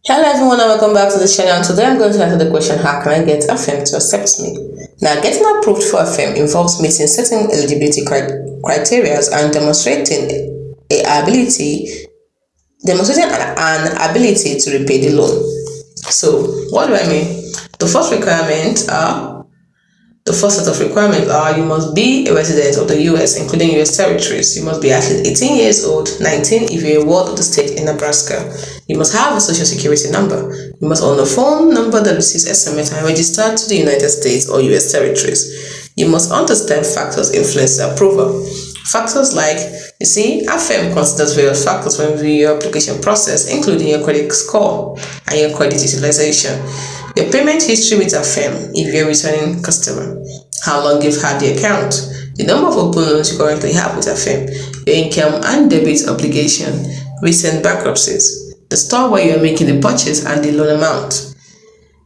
Hello everyone and welcome back to the channel. Today I'm going to answer the question, how can I get Affirm to accept me? Now, getting approved for Affirm involves meeting certain eligibility criteria and demonstrating an ability to repay the loan. So what do I mean? The first set of requirements are you must be a resident of the US, including US territories. You must be at least 18 years old, 19 if you're a ward of the state in Nebraska. You must have a social security number. You must own a phone number that receives SMS and registered to the United States or US territories. You must understand factors influencing approval. Factors like, Affirm considers various factors when reviewing your application process, including your credit score and your credit utilization. Your payment history with Affirm if you're a returning customer. How long you've had the account. The number of open loans you currently have with Affirm. Your income and debit obligation. Recent bankruptcies. The store where you are making the purchase and the loan amount.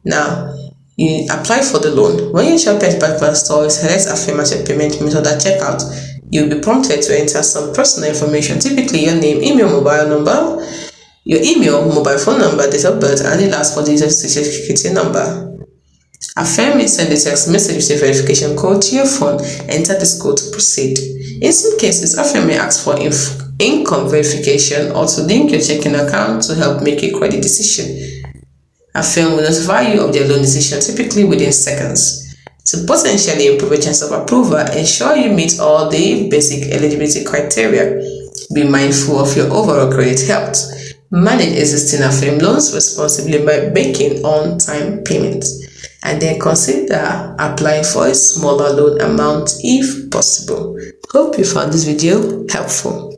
Now, you apply for the loan. When you shop at particular store, select Affirm as your payment method at checkout. You'll be prompted to enter some personal information, typically your name, email, mobile number, your email, mobile phone number, date of birth, and the last 4 digits of social security number. Affirm will send a text message with a verification code to your phone. Enter this code to proceed. In some cases, Affirm may ask for income verification or to link your checking account to help make a credit decision. Affirm will notify you of their loan decision typically within seconds. To potentially improve your chance of approval, ensure you meet all the basic eligibility criteria. Be mindful of your overall credit health. Manage existing Affirm loans responsibly by making on-time payments. And then consider applying for a smaller loan amount if possible. Hope you found this video helpful.